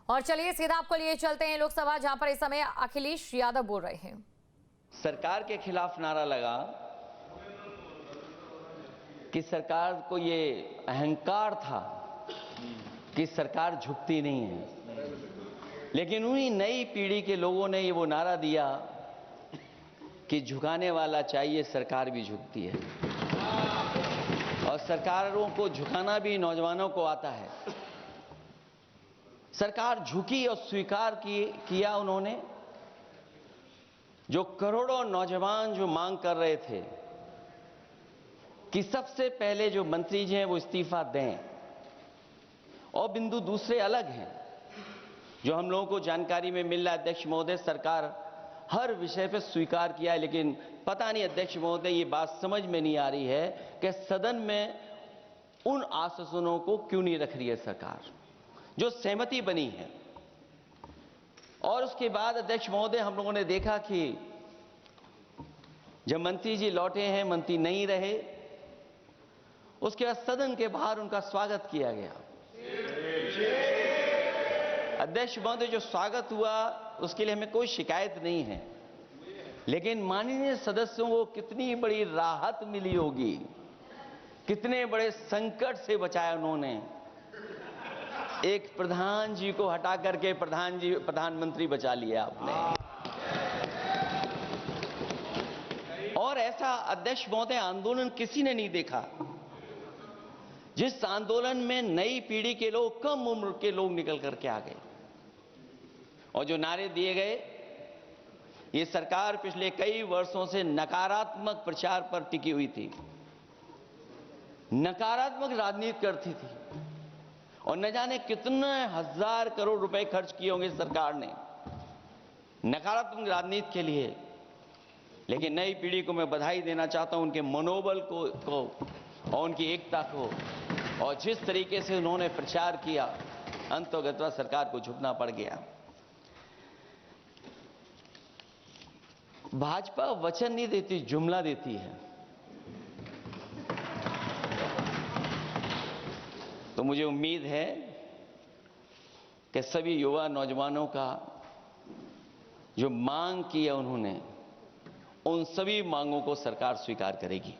और चलिए सीधा आपको लिए चलते हैं लोकसभा, जहां पर इस समय अखिलेश यादव बोल रहे हैं। सरकार के खिलाफ नारा लगा कि सरकार को ये अहंकार था कि सरकार झुकती नहीं है, लेकिन उन्हीं नई पीढ़ी के लोगों ने ये वो नारा दिया कि झुकाने वाला चाहिए, सरकार भी झुकती है। और सरकारों को झुकाना भी नौजवानों को आता है। सरकार झुकी और स्वीकार किया उन्होंने। जो करोड़ों नौजवान जो मांग कर रहे थे कि सबसे पहले जो मंत्री जी हैं वो इस्तीफा दें, और बिंदु दूसरे अलग हैं जो हम लोगों को जानकारी में मिल रहा है। अध्यक्ष महोदय, सरकार हर विषय पर स्वीकार किया है, लेकिन पता नहीं अध्यक्ष महोदय ये बात समझ में नहीं आ रही है कि सदन में उन आश्वासनों को क्यों नहीं रख रही है सरकार जो सहमति बनी है। और उसके बाद अध्यक्ष महोदय, हम लोगों ने देखा कि जब मंत्री जी लौटे हैं, मंत्री नहीं रहे, उसके बाद सदन के बाहर उनका स्वागत किया गया। अध्यक्ष महोदय, जो स्वागत हुआ उसके लिए हमें कोई शिकायत नहीं है, लेकिन माननीय सदस्यों को कितनी बड़ी राहत मिली होगी, कितने बड़े संकट से बचाया उन्होंने। एक प्रधान जी को हटा करके प्रधानमंत्री बचा लिया आपने। और ऐसा अध्यक्ष महोदय आंदोलन किसी ने नहीं देखा, जिस आंदोलन में नई पीढ़ी के लोग, कम उम्र के लोग निकल करके आ गए और जो नारे दिए गए। ये सरकार पिछले कई वर्षों से नकारात्मक प्रचार पर टिकी हुई थी, नकारात्मक राजनीति करती थी, और न जाने कितने हजार करोड़ रुपए खर्च किए होंगे सरकार ने नकारात्मक राजनीति के लिए। लेकिन नई पीढ़ी को मैं बधाई देना चाहता हूं, उनके मनोबल को और उनकी एकता को, और जिस तरीके से उन्होंने प्रचार किया, अंततः सरकार को झुकना पड़ गया। भाजपा वचन नहीं देती, जुमला देती है। तो मुझे उम्मीद है कि सभी युवा नौजवानों का जो मांग की है उन्होंने, उन सभी मांगों को सरकार स्वीकार करेगी।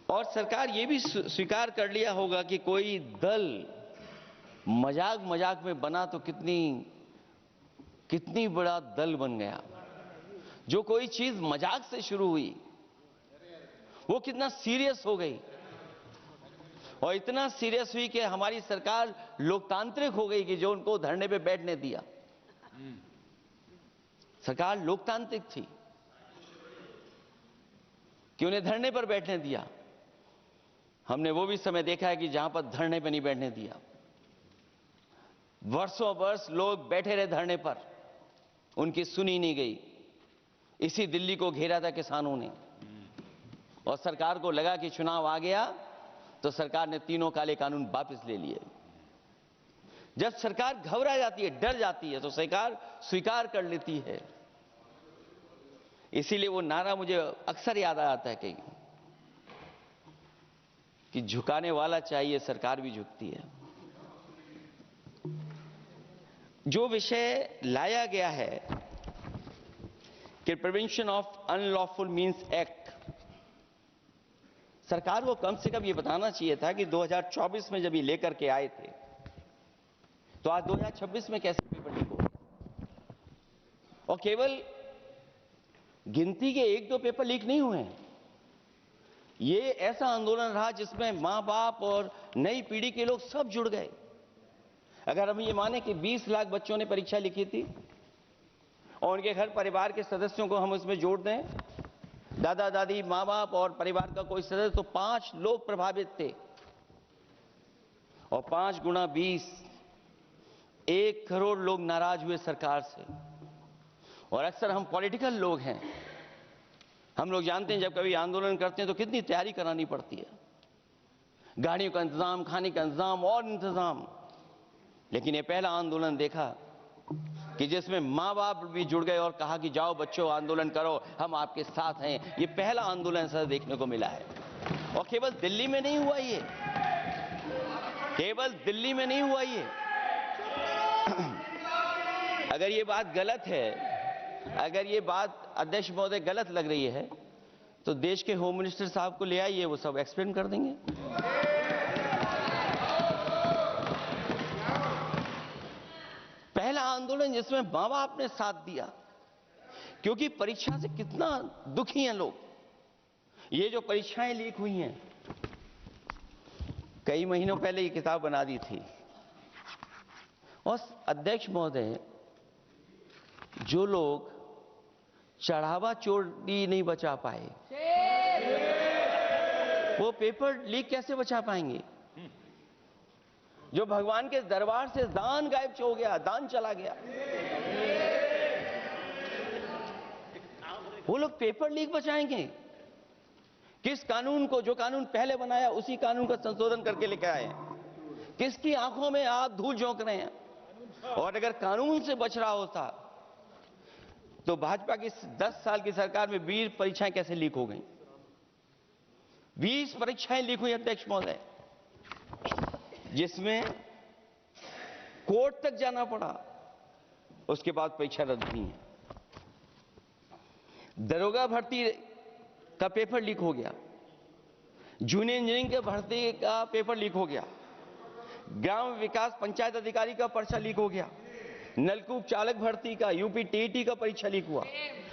और सरकार ये भी स्वीकार कर लिया होगा कि कोई दल मजाक में बना तो कितनी बड़ा दल बन गया। जो कोई चीज मजाक से शुरू हुई वो कितना सीरियस हो गई, और इतना सीरियस हुई कि हमारी सरकार लोकतांत्रिक हो गई कि जो उनको धरने पे बैठने दिया। सरकार लोकतांत्रिक थी कि उन्हें धरने पर बैठने दिया। हमने वो भी समय देखा है कि जहां पर धरने पर नहीं बैठने दिया, वर्षों वर्ष लोग बैठे रहे धरने पर, उनकी सुनी नहीं गई। इसी दिल्ली को घेरा था किसानों ने, और सरकार को लगा कि चुनाव आ गया तो सरकार ने तीनों काले कानून वापस ले लिए। जब सरकार घबरा जाती है, डर जाती है, तो सरकार स्वीकार कर लेती है। इसीलिए वो नारा मुझे अक्सर याद आता है कि झुकाने वाला चाहिए, सरकार भी झुकती है। जो विषय लाया गया है कि prevention of unlawful means act, सरकार को कम से कम ये बताना चाहिए था कि 2024 में जब ये लेकर के आए थे तो आज 2026 में कैसे पेपर लीक हो गया। और केवल गिनती के 1-2 पेपर लीक नहीं हुए हैं। ये ऐसा आंदोलन रहा जिसमें मां बाप और नई पीढ़ी के लोग सब जुड़ गए। अगर हम ये माने कि 20 लाख बच्चों ने परीक्षा लिखी थी और उनके घर परिवार के सदस्यों को हम इसमें जोड़ दें, दादा दादी, मां बाप और परिवार का कोई सदस्य, तो 5 लोग प्रभावित थे। और 5 गुणा 20, 1 करोड़ लोग नाराज हुए सरकार से। और अक्सर हम पॉलिटिकल लोग हैं, हम लोग जानते हैं जब कभी आंदोलन करते हैं तो कितनी तैयारी करानी पड़ती है, गाड़ियों का इंतजाम, खाने का इंतजाम और इंतजाम। लेकिन ये पहला आंदोलन देखा कि जिसमें मां बाप भी जुड़ गए और कहा कि जाओ बच्चों आंदोलन करो, हम आपके साथ हैं। ये पहला आंदोलन ऐसा देखने को मिला है। और केवल दिल्ली में नहीं हुआ ये, केवल दिल्ली में नहीं हुआ ये, अगर ये बात गलत है, अगर ये बात अध्यक्ष महोदय गलत लग रही है, तो देश के होम मिनिस्टर साहब को ले आइए, वो सब एक्सप्लेन कर देंगे। पहला आंदोलन जिसमें मां बाप ने साथ दिया, क्योंकि परीक्षा से कितना दुखी हैं लोग। ये जो परीक्षाएं लीक हुई हैं, कई महीनों पहले ये किताब बना दी थी, और अध्यक्ष महोदय, जो लोग चढ़ावा चोरी नहीं बचा पाए, वो पेपर लीक कैसे बचा पाएंगे? जो भगवान के दरबार से दान गायब हो गया, दान चला गया, वो लोग पेपर लीक बचाएंगे? किस कानून को, जो कानून पहले बनाया उसी कानून का संशोधन करके लेकर आए हैं? किसकी आंखों में आप धूल झोंक रहे हैं? और अगर कानून से बच रहा होता तो भाजपा की 10 साल की सरकार में 20 परीक्षाएं कैसे लीक हो गई? 20 परीक्षाएं लीक हुई अध्यक्ष महोदय, जिसमें कोर्ट तक जाना पड़ा, उसके बाद परीक्षा रद्द हुई है। दरोगा भर्ती का पेपर लीक हो गया, जूनियर इंजीनियरिंग के भर्ती का पेपर लीक हो गया, ग्राम विकास पंचायत अधिकारी का पर्चा लीक हो गया, नलकूप चालक भर्ती का, यूपी टीईटी का परीक्षा लीक हुआ,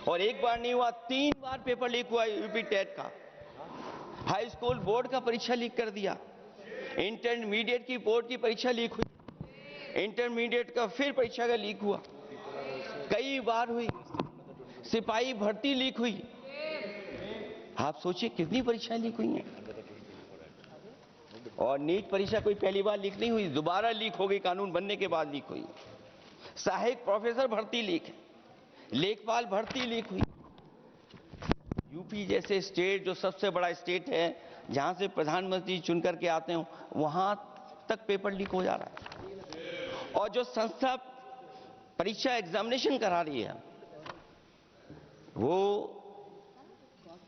और एक बार नहीं हुआ, 3 बार पेपर लीक हुआ यूपी टेट का। हाई स्कूल बोर्ड का परीक्षा लीक कर दिया, इंटरमीडिएट की बोर्ड की परीक्षा लीक हुई, इंटरमीडिएट का फिर परीक्षा का लीक हुआ, कई बार हुई, सिपाही भर्ती लीक हुई। आप सोचिए कितनी परीक्षाएं लीक हुई हैं। और नीट परीक्षा कोई पहली बार लीक नहीं हुई, दोबारा लीक हो गई, कानून बनने के बाद लीक हुई। सहायक प्रोफेसर भर्ती लीक है, लेखपाल भर्ती लीक हुई। यूपी जैसे स्टेट, जो सबसे बड़ा स्टेट है, जहां से प्रधानमंत्री चुन करके आते हो, वहां तक पेपर लीक हो जा रहा है। और जो संस्था परीक्षा एग्जामिनेशन करा रही है, वो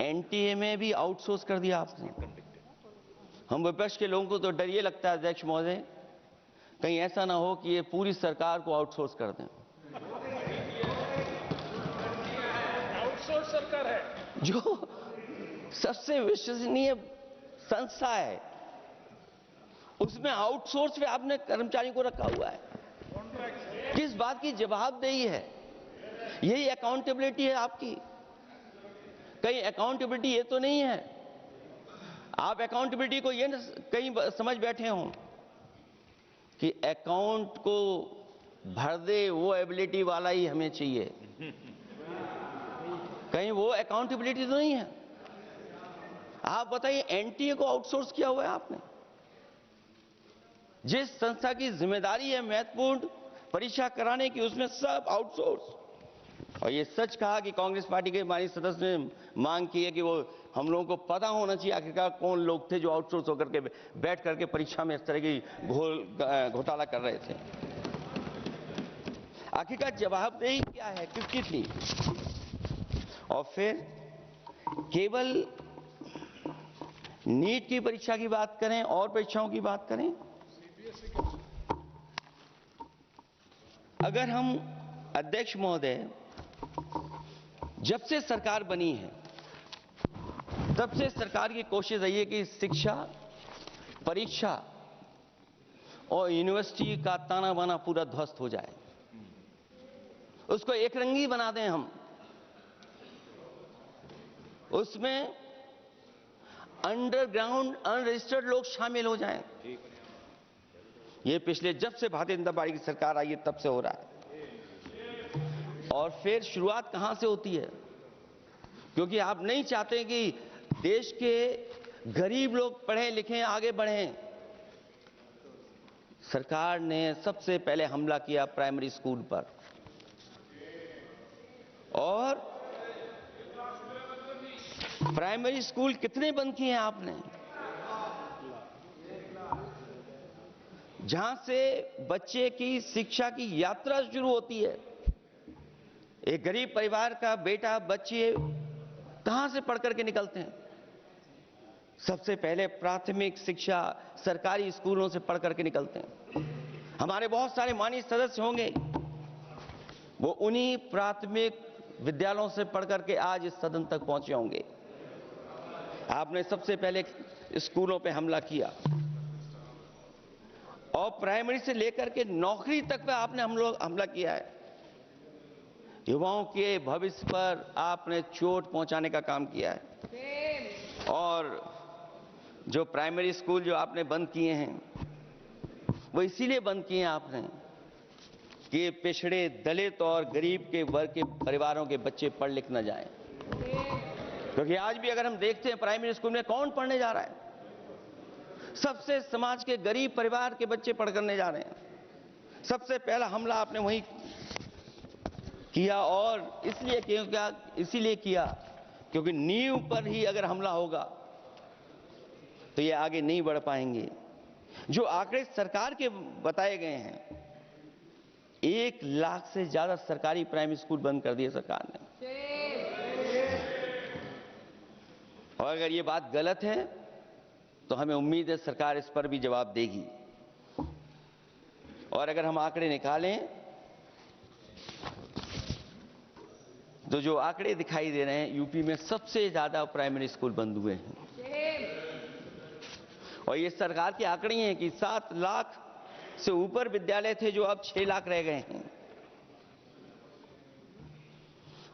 एनटीए में भी आउटसोर्स कर दिया आपने। हम विपक्ष के लोगों को तो डर ये लगता है अध्यक्ष महोदय, कहीं ऐसा ना हो कि ये पूरी सरकार को आउटसोर्स कर दें। आउटसोर्स सरकार है, जो सबसे विश्वसनीय संस्था है, उसमें आउटसोर्स पे आपने कर्मचारियों को रखा हुआ है। किस बात की जवाबदेही है? यही अकाउंटेबिलिटी है आपकी? कहीं अकाउंटेबिलिटी ये तो नहीं है, आप अकाउंटेबिलिटी को ये कहीं समझ बैठे हो कि अकाउंट को भर दे वो एबिलिटी वाला ही हमें चाहिए? कहीं वो अकाउंटेबिलिटी तो नहीं है? आप बताइए, एनटीए को आउटसोर्स किया हुआ है आपने। जिस संस्था की जिम्मेदारी है महत्वपूर्ण परीक्षा कराने की, उसमें सब आउटसोर्स। और ये सच कहा कि कांग्रेस पार्टी के माननीय सदस्य ने मांग की है कि वो हम लोगों को पता होना चाहिए आखिरकार कौन लोग थे जो आउटसोर्स होकर के बैठ करके परीक्षा में इस तरह की घोटाला कर रहे थे। आखिरकार जवाबदेही क्या है, किसकी थी? और फिर केवल नीट की परीक्षा की बात करें और परीक्षाओं की बात करें, अगर हम अध्यक्ष महोदय, जब से सरकार बनी है तब से सरकार की कोशिश रही है कि शिक्षा, परीक्षा और यूनिवर्सिटी का ताना बाना पूरा ध्वस्त हो जाए, उसको एक रंगी बना दें हम, उसमें अंडरग्राउंड अनरजिस्टर्ड लोग शामिल हो जाएं। ये पिछले जब से भारतीय जनता पार्टी की सरकार आई है तब से हो रहा है। और फिर शुरुआत कहां से होती है? क्योंकि आप नहीं चाहते कि देश के गरीब लोग पढ़ें लिखें, आगे बढ़ें। सरकार ने सबसे पहले हमला किया प्राइमरी स्कूल पर, और प्राइमरी स्कूल कितने बंद किए हैं आपने? जहां से बच्चे की शिक्षा की यात्रा शुरू होती है। एक गरीब परिवार का बेटा, बच्चे कहां से पढ़ करके निकलते हैं? सबसे पहले प्राथमिक शिक्षा सरकारी स्कूलों से पढ़ करके निकलते हैं। हमारे बहुत सारे माननीय सदस्य होंगे, वो उन्हीं प्राथमिक विद्यालयों से पढ़ करके आज इस सदन तक पहुंचे होंगे। आपने सबसे पहले स्कूलों पे हमला किया और प्राइमरी से लेकर के नौकरी तक पे आपने हमला किया है। युवाओं के भविष्य पर आपने चोट पहुंचाने का काम किया है। और जो प्राइमरी स्कूल जो आपने बंद किए हैं, वो इसीलिए बंद किए हैं आपने कि पिछड़े, दलित और गरीब के वर्ग के परिवारों के बच्चे पढ़ लिख न जाएं। क्योंकि आज भी अगर हम देखते हैं प्राइमरी स्कूल में कौन पढ़ने जा रहा है, सबसे समाज के गरीब परिवार के बच्चे पढ़ करने जा रहे हैं। सबसे पहला हमला आपने वही किया, और इसीलिए किया क्योंकि नींव पर ही अगर हमला होगा तो ये आगे नहीं बढ़ पाएंगे। जो आंकड़े सरकार के बताए गए हैं, 1 लाख से ज्यादा सरकारी प्राइमरी स्कूल बंद कर दिए सरकार ने। और अगर ये बात गलत है तो हमें उम्मीद है सरकार इस पर भी जवाब देगी। और अगर हम आंकड़े निकालें तो जो आंकड़े दिखाई दे रहे हैं, यूपी में सबसे ज्यादा प्राइमरी स्कूल बंद हुए हैं। और ये सरकार के आंकड़े हैं कि 7 लाख से ऊपर विद्यालय थे जो अब 6 लाख रह गए हैं।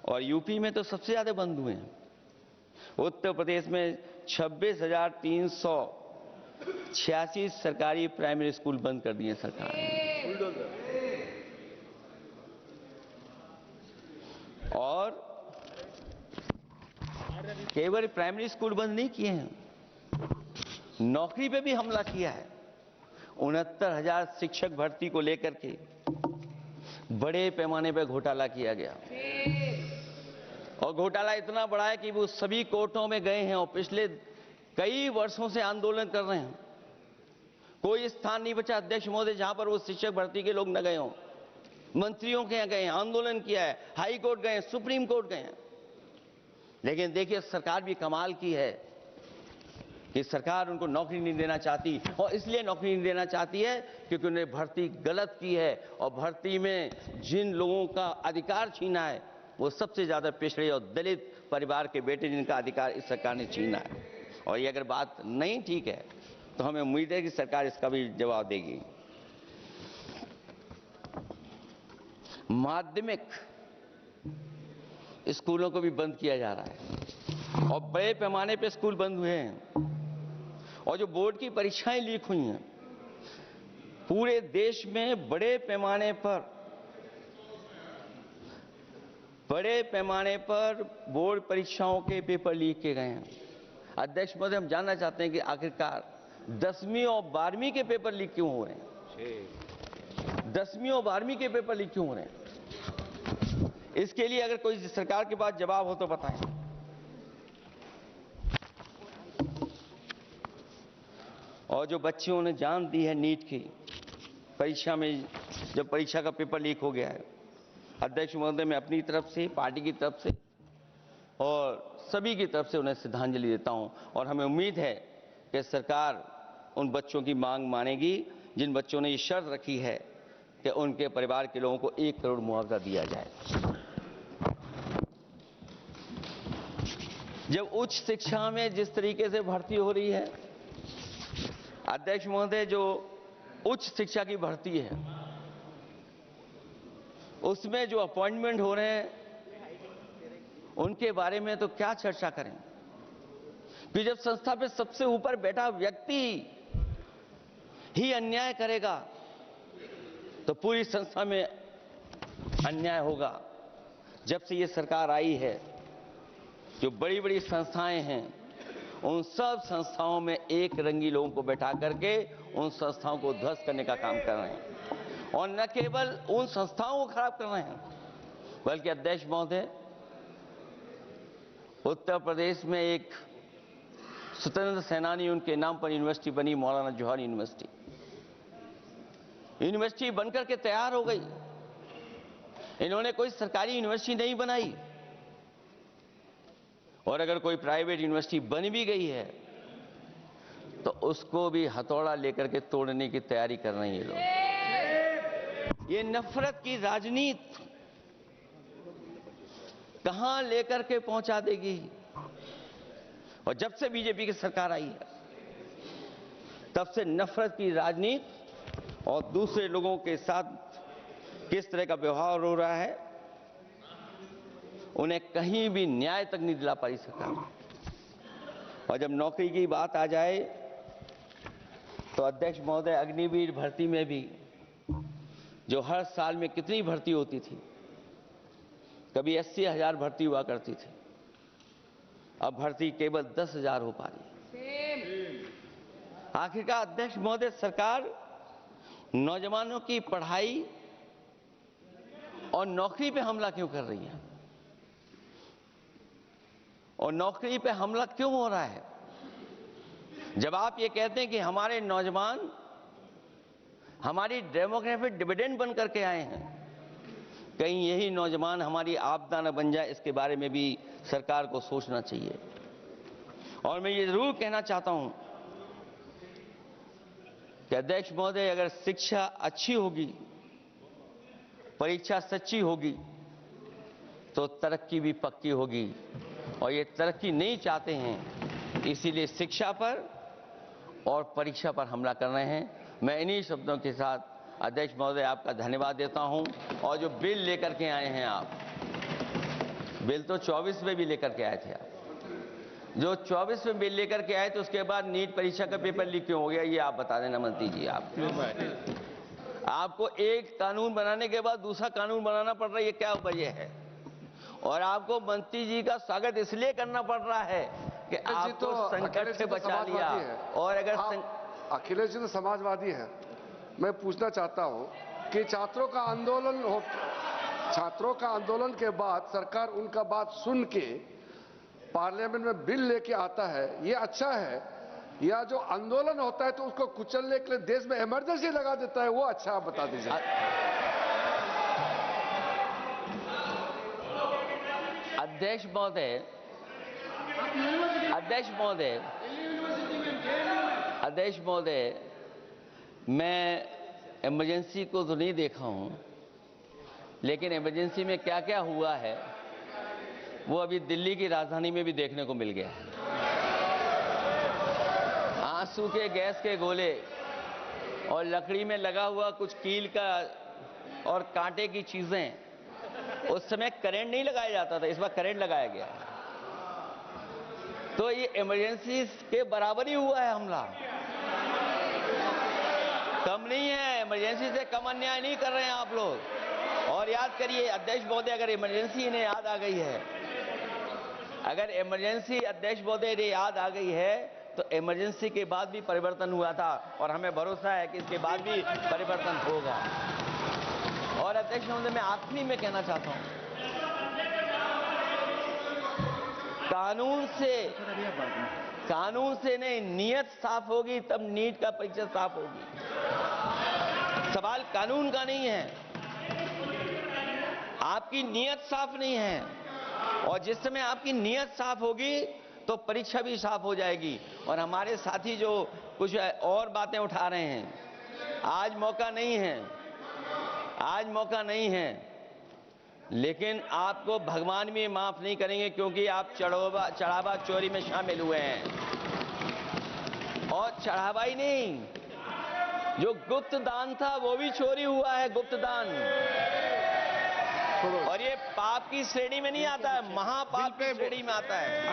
और यूपी में तो सबसे ज्यादा बंद हुए हैं। उत्तर प्रदेश में 26,386 सरकारी प्राइमरी स्कूल बंद कर दिए सरकार ने। और केवल प्राइमरी स्कूल बंद नहीं किए हैं, नौकरी पे भी हमला किया है। 69,000 शिक्षक भर्ती को लेकर के बड़े पैमाने पर घोटाला किया गया। और घोटाला इतना बड़ा है कि वो सभी कोर्टों में गए हैं और पिछले कई वर्षों से आंदोलन कर रहे हैं। कोई स्थान नहीं बचा अध्यक्ष महोदय जहां पर वो शिक्षक भर्ती के लोग न गए हों। मंत्रियों के यहाँ गए हैं, आंदोलन किया है, हाई कोर्ट गए, सुप्रीम कोर्ट गए हैं। लेकिन देखिए सरकार भी कमाल की है कि सरकार उनको नौकरी नहीं देना चाहती। और इसलिए नौकरी नहीं देना चाहती है क्योंकि उन्हें भर्ती गलत की है। और भर्ती में जिन लोगों का अधिकार छीना है वो सबसे ज्यादा पिछड़े और दलित परिवार के बेटे, जिनका अधिकार इस सरकार ने छीना है। और ये अगर बात नहीं ठीक है तो हमें उम्मीद है कि सरकार इसका भी जवाब देगी। माध्यमिक स्कूलों को भी बंद किया जा रहा है और बड़े पैमाने पे स्कूल बंद हुए हैं। और जो बोर्ड की परीक्षाएं लीक हुई हैं, पूरे देश में बड़े पैमाने पर बोर्ड परीक्षाओं के पेपर लीक किए गए हैं। अध्यक्ष महोदय, हम जानना चाहते हैं कि आखिरकार 10वीं और 12वीं के पेपर लीक क्यों हो रहे हैं? 10वीं और 12वीं के पेपर लीक क्यों हो रहे हैं? इसके लिए अगर कोई सरकार के पास जवाब हो तो बताएं। और जो बच्चों ने जान दी है नीट की परीक्षा में, जब परीक्षा का पेपर लीक हो गया है, अध्यक्ष महोदय, मैं अपनी तरफ से, पार्टी की तरफ से और सभी की तरफ से उन्हें श्रद्धांजलि देता हूं। और हमें उम्मीद है कि सरकार उन बच्चों की मांग मानेगी जिन बच्चों ने ये शर्त रखी है कि उनके परिवार के लोगों को 1 करोड़ मुआवजा दिया जाए। जब उच्च शिक्षा में जिस तरीके से भर्ती हो रही है, अध्यक्ष महोदय, जो उच्च शिक्षा की भर्ती है उसमें जो अपॉइंटमेंट हो रहे हैं उनके बारे में तो क्या चर्चा करें कि जब संस्था पे सबसे ऊपर बैठा व्यक्ति ही अन्याय करेगा तो पूरी संस्था में अन्याय होगा। जब से ये सरकार आई है, जो बड़ी बड़ी संस्थाएं हैं उन सब संस्थाओं में एक रंगी लोगों को बैठा करके उन संस्थाओं को ध्वस्त करने का काम कर रहे हैं। और न केवल उन संस्थाओं को खराब कर रहे हैं, बल्कि अध्यक्ष महोदय, उत्तर प्रदेश में एक स्वतंत्र सेनानी, उनके नाम पर यूनिवर्सिटी बनी, मौलाना जौहर यूनिवर्सिटी बनकर के तैयार हो गई। इन्होंने कोई सरकारी यूनिवर्सिटी नहीं बनाई। और अगर कोई प्राइवेट यूनिवर्सिटी बन भी गई है तो उसको भी हथौड़ा लेकर के तोड़ने की तैयारी कर रहे हैं ये लोग। ये नफरत की राजनीति कहां लेकर के पहुंचा देगी। और जब से बीजेपी की सरकार आई है तब से नफरत की राजनीति और दूसरे लोगों के साथ किस तरह का व्यवहार हो रहा है, उन्हें कहीं भी न्याय तक नहीं दिला पाई सरकार। और जब नौकरी की बात आ जाए तो अध्यक्ष महोदय, अग्निवीर भर्ती में भी जो हर साल में कितनी भर्ती होती थी, कभी 80,000 भर्ती हुआ करती थी, अब भर्ती केवल 10,000 हो पा रही है। आखिरकार अध्यक्ष महोदय, सरकार नौजवानों की पढ़ाई और नौकरी पे हमला क्यों कर रही है, और नौकरी पे हमला क्यों हो रहा है? जब आप ये कहते हैं कि हमारे नौजवान हमारी डेमोग्राफिक डिविडेंड बन करके आए हैं, कहीं यही नौजवान हमारी आपदा न बन जाए, इसके बारे में भी सरकार को सोचना चाहिए। और मैं ये जरूर कहना चाहता हूं कि अध्यक्ष महोदय, अगर शिक्षा अच्छी होगी, परीक्षा सच्ची होगी, तो तरक्की भी पक्की होगी। और ये तरक्की नहीं चाहते हैं, इसीलिए शिक्षा पर और परीक्षा पर हमला कर रहे हैं। मैं इन्हीं शब्दों के साथ अध्यक्ष महोदय आपका धन्यवाद देता हूं। और जो बिल लेकर के आए हैं आप, बिल तो 24 में भी लेकर के आए थे आप, जो 24 में बिल लेकर के आए, तो उसके बाद नीट परीक्षा का पेपर लीक क्यों हो गया, ये आप बता देना मंत्री जी। आपको एक कानून बनाने के बाद दूसरा कानून बनाना पड़ रहा है, ये क्या वजह है? और आपको मंत्री जी का स्वागत इसलिए करना पड़ रहा है कि आपको संकट से बचा लिया। और अगर अखिलेश जी तो समाजवादी है। मैं पूछना चाहता हूं कि छात्रों का आंदोलन के बाद सरकार उनका बात सुन के पार्लियामेंट में बिल लेके आता है, ये अच्छा है, या जो आंदोलन होता है तो उसको कुचलने के लिए देश में इमरजेंसी लगा देता है, वो अच्छा? आप बता दीजिए। अध्यक्ष महोदय, मैं इमरजेंसी को तो नहीं देखा हूं, लेकिन इमरजेंसी में क्या क्या हुआ है वो अभी दिल्ली की राजधानी में भी देखने को मिल गया। आंसू के गैस के गोले और लकड़ी में लगा हुआ कुछ कील का और कांटे की चीजें, उस समय करंट नहीं लगाया जाता था, इस बार करंट लगाया गया। तो ये इमरजेंसी के बराबर ही हुआ है हमला, कम नहीं है। इमरजेंसी से कम अन्याय नहीं कर रहे हैं आप लोग। और याद करिए अध्यक्ष महोदय, अगर इमरजेंसी इन्हें याद आ गई है, अगर इमरजेंसी अध्यक्ष महोदय इन्हें याद आ गई है, तो इमरजेंसी के बाद भी परिवर्तन हुआ था और हमें भरोसा है कि इसके बाद भी परिवर्तन होगा। और अध्यक्ष महोदय, मैं आखिरी में कहना चाहता हूं, कानून से नहीं, नियत साफ होगी तब नीट का परीक्षा साफ होगी। सवाल कानून का नहीं है, आपकी नियत साफ नहीं है। और जिस समय आपकी नियत साफ होगी तो परीक्षा भी साफ हो जाएगी। और हमारे साथी जो कुछ और बातें उठा रहे हैं, आज मौका नहीं है, लेकिन आपको भगवान भी माफ नहीं करेंगे, क्योंकि आप चढ़ावा चोरी में शामिल हुए हैं। और चढ़ावा ही नहीं, जो गुप्त दान था वो भी चोरी हुआ है, गुप्त दान। और ये पाप की श्रेणी में नहीं आता है, महापाप की श्रेणी में आता है।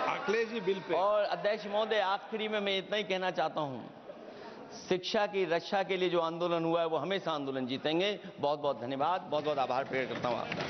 Akhilesh ji bill pay. और अध्यक्ष महोदय, आखिरी में मैं इतना ही कहना चाहता हूं, शिक्षा की रक्षा के लिए जो आंदोलन हुआ है वो हमेशा आंदोलन जीतेंगे। बहुत बहुत धन्यवाद, बहुत बहुत आभार प्रकट करता हूं आपका।